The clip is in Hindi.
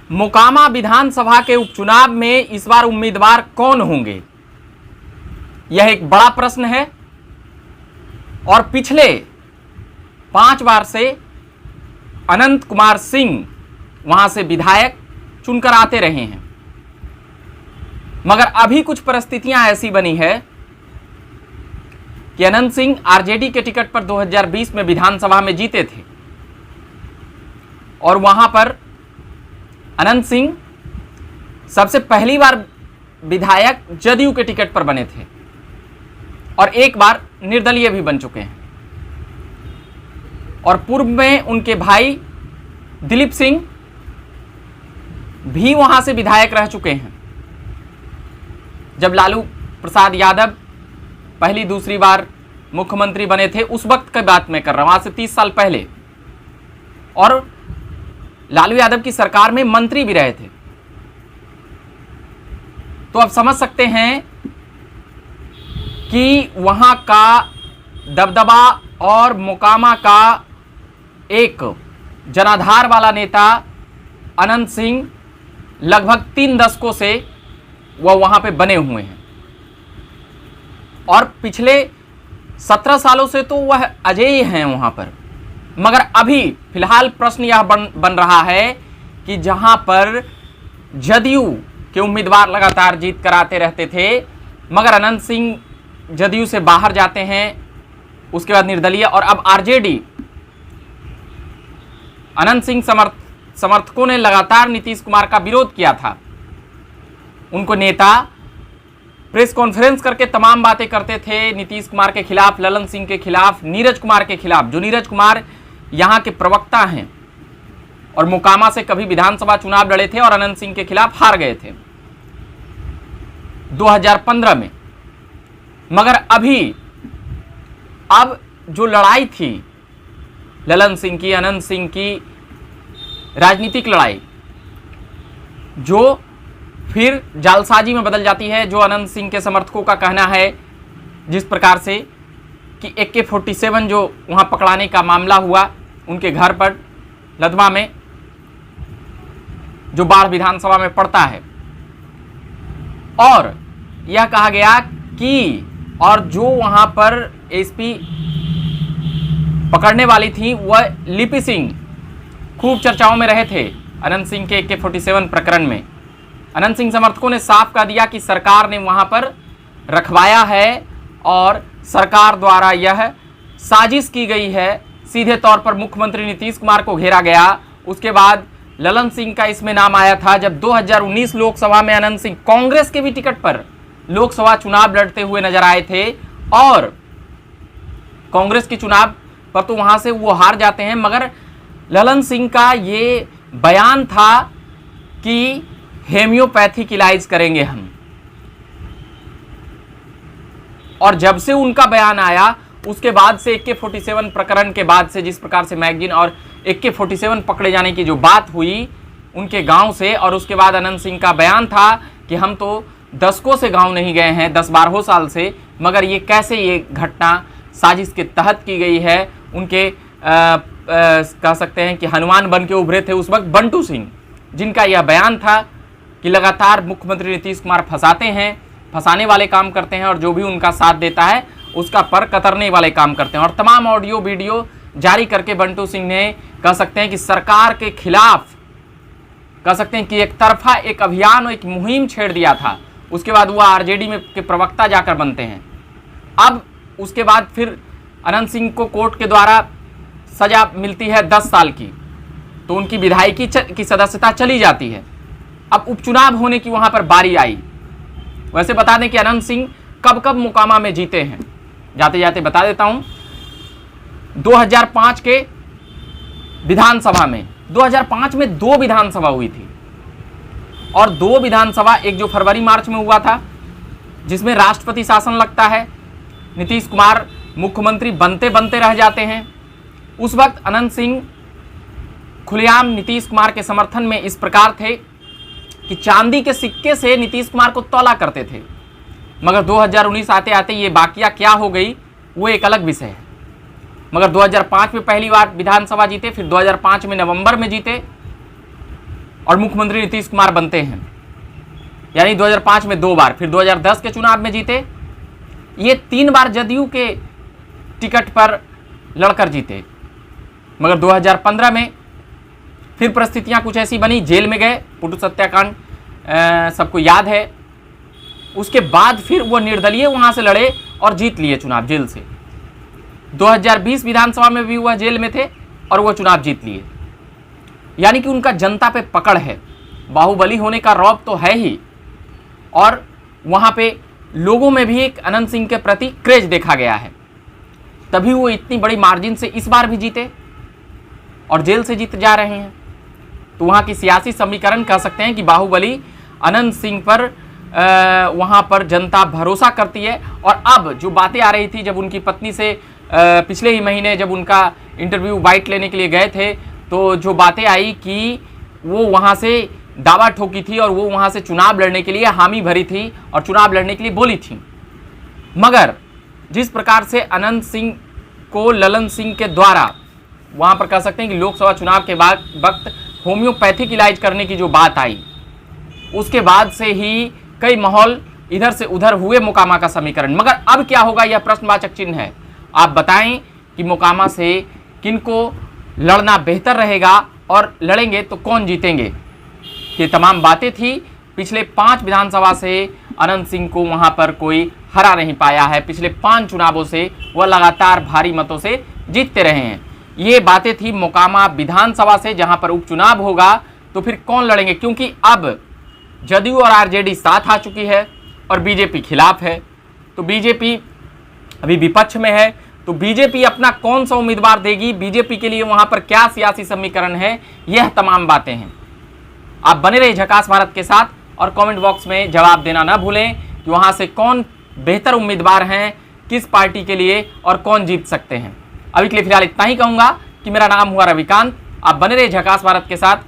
मोकामा विधानसभा के उपचुनाव में इस बार उम्मीदवार कौन होंगे, यह एक बड़ा प्रश्न है। और पिछले 5 बार से अनंत कुमार सिंह वहां से विधायक चुनकर आते रहे हैं, मगर अभी कुछ परिस्थितियां ऐसी बनी है कि अनंत सिंह आरजेडी के टिकट पर 2020 में विधानसभा में जीते थे और वहां पर अनंत सिंह सबसे पहली बार विधायक जदयू के टिकट पर बने थे और एक बार निर्दलीय भी बन चुके हैं। और पूर्व में उनके भाई दिलीप सिंह भी वहां से विधायक रह चुके हैं। जब लालू प्रसाद यादव पहली दूसरी बार मुख्यमंत्री बने थे, उस वक्त की बात मैं कर रहा हूं, आज से 30 साल पहले, और लालू यादव की सरकार में मंत्री भी रहे थे। तो अब समझ सकते हैं कि वहां का दबदबा और मोकामा का एक जनाधार वाला नेता अनंत सिंह लगभग 3 दशकों से वह वहां पे बने हुए हैं और पिछले 17 सालों से तो वह अजेय हैं वहां पर। मगर अभी फिलहाल प्रश्न यह बन रहा है कि जहां पर जदयू के उम्मीदवार लगातार जीत कराते रहते थे, मगर अनंत सिंह जदयू से बाहर जाते हैं, उसके बाद निर्दलीय, और अब आरजेडी, अनंत सिंह समर्थकों ने लगातार नीतीश कुमार का विरोध किया था। उनको नेता प्रेस कॉन्फ्रेंस करके तमाम बातें करते थे नीतीश कुमार के खिलाफ, ललन सिंह के खिलाफ, नीरज कुमार के खिलाफ, जो नीरज कुमार यहां के प्रवक्ता हैं और मोकामा से कभी विधानसभा चुनाव लड़े थे और अनंत सिंह के खिलाफ हार गए थे 2015 में। मगर अभी अब जो लड़ाई थी ललन सिंह की, अनंत सिंह की राजनीतिक लड़ाई, जो फिर जालसाजी में बदल जाती है, जो अनंत सिंह के समर्थकों का कहना है जिस प्रकार से कि AK-47 जो वहां पकड़ाने का मामला हुआ उनके घर पर लदवा में, जो बाढ़ विधानसभा में पड़ता है, और यह कहा गया कि और जो वहां पर एसपी पकड़ने वाली थी वह लिपि सिंह खूब चर्चाओं में रहे थे अनंत सिंह के AK-47 प्रकरण में। अनंत सिंह समर्थकों ने साफ कह दिया कि सरकार ने वहां पर रखवाया है और सरकार द्वारा यह साजिश की गई है, सीधे तौर पर मुख्यमंत्री नीतीश कुमार को घेरा गया। उसके बाद ललन सिंह का इसमें नाम आया था जब 2019 लोकसभा में अनंत सिंह कांग्रेस के भी टिकट पर लोकसभा चुनाव लड़ते हुए नजर आए थे और कांग्रेस के चुनाव पर तो वहां से वो हार जाते हैं, मगर ललन सिंह का ये बयान था कि हेमियोपैथिक इलाज करेंगे हम, और जब से उनका बयान आया उसके बाद से AK-47 प्रकरण के बाद से जिस प्रकार से मैगजीन और AK-47 पकड़े जाने की जो बात हुई उनके गांव से, और उसके बाद अनंत सिंह का बयान था कि हम तो दशकों से गांव नहीं गए हैं, 10-12 साल से, मगर ये कैसे ये घटना साजिश के तहत की गई है। उनके कह सकते हैं कि हनुमान बन के उभरे थे उस वक्त बंटू सिंह, जिनका यह बयान था कि लगातार मुख्यमंत्री नीतीश कुमार फंसाते हैं, फंसाने वाले काम करते हैं और जो भी उनका साथ देता है उसका पर कतरने वाले काम करते हैं। और तमाम ऑडियो वीडियो जारी करके बंटू सिंह ने कह सकते हैं कि सरकार के खिलाफ कह सकते हैं कि एक तरफा एक अभियान और एक मुहिम छेड़ दिया था। उसके बाद वो आरजेडी में के प्रवक्ता जाकर बनते हैं। अब उसके बाद फिर अनंत सिंह को कोर्ट के द्वारा सजा मिलती है 10 साल की, तो उनकी विधायकी की सदस्यता चली जाती है। अब उपचुनाव होने की वहां पर बारी आई। वैसे बता दें कि अनंत सिंह कब कब मोकामा में जीते हैं, जाते जाते बता देता हूं। 2005 के विधानसभा में, 2005 में 2 विधानसभा हुई थी और 2 विधानसभा, एक जो फरवरी मार्च में हुआ था जिसमें राष्ट्रपति शासन लगता है, नीतीश कुमार मुख्यमंत्री बनते बनते रह जाते हैं। उस वक्त अनंत सिंह खुलेआम नीतीश कुमार के समर्थन में इस प्रकार थे कि चांदी के सिक्के से नीतीश कुमार को तौला करते थे। मगर 2019 आते आते ये बाकिया क्या हो गई वो एक अलग विषय है। मगर 2005 में पहली बार विधानसभा जीते, फिर 2005 में नवंबर में जीते और मुख्यमंत्री नीतीश कुमार बनते हैं। यानी 2005 में 2 बार, फिर 2010 के चुनाव में जीते। ये 3 बार जदयू के टिकट पर लड़कर जीते, मगर 2015 में फिर परिस्थितियां कुछ ऐसी बनी, जेल में गए, पुटू सत्याकांड सबको याद है। उसके बाद फिर वो निर्दलीय वहां से लड़े और जीत लिए चुनाव जेल से। 2020 विधानसभा में भी वह जेल में थे और वो चुनाव जीत लिए। यानी कि उनका जनता पे पकड़ है, बाहुबली होने का रौब तो है ही, और वहां पे लोगों में भी एक अनंत सिंह के प्रति क्रेज देखा गया है। तभी वो इतनी बड़ी मार्जिन से इस बार भी जीते और जेल से जीत जा रहे हैं। तो वहां की सियासी समीकरण कह सकते हैं कि बाहुबली अनंत सिंह पर वहां पर जनता भरोसा करती है। और अब जो बातें आ रही थी, जब उनकी पत्नी से पिछले ही महीने जब उनका इंटरव्यू बाइट लेने के लिए गए थे, तो जो बातें आई कि वो वहां से दावा ठोकी थी और वो वहां से चुनाव लड़ने के लिए हामी भरी थी और चुनाव लड़ने के लिए बोली थी। मगर जिस प्रकार से अनंत सिंह को ललन सिंह के द्वारा वहां पर कह सकते हैं कि लोकसभा चुनाव के बाद वक्त होम्योपैथिक इलाज करने की जो बात आई, उसके बाद से ही कई माहौल इधर से उधर हुए मोकामा का समीकरण। मगर अब क्या होगा, यह प्रश्नवाचक चिन्ह है। आप बताएं कि मोकामा से किनको लड़ना बेहतर रहेगा और लड़ेंगे तो कौन जीतेंगे। ये तमाम बातें थी। पिछले 5 विधानसभा से अनंत सिंह को वहां पर कोई हरा नहीं पाया है। पिछले 5 चुनावों से वह लगातार भारी मतों से जीतते रहे हैं। ये बातें थी मोकामा विधानसभा से, जहां पर उपचुनाव होगा तो फिर कौन लड़ेंगे, क्योंकि अब जदयू और आरजेडी साथ आ चुकी है और बीजेपी खिलाफ है। तो बीजेपी अभी विपक्ष में है, तो बीजेपी अपना कौन सा उम्मीदवार देगी, बीजेपी के लिए वहां पर क्या सियासी समीकरण है, यह तमाम बातें हैं। आप बने रहिए झकास भारत के साथ और कमेंट बॉक्स में जवाब देना ना भूलें कि वहां से कौन बेहतर उम्मीदवार हैं, किस पार्टी के लिए, और कौन जीत सकते हैं। अभी के लिए फिलहाल इतना ही कहूंगा कि मेरा नाम हुआ रविकांत। आप बने रहिए झकास भारत के साथ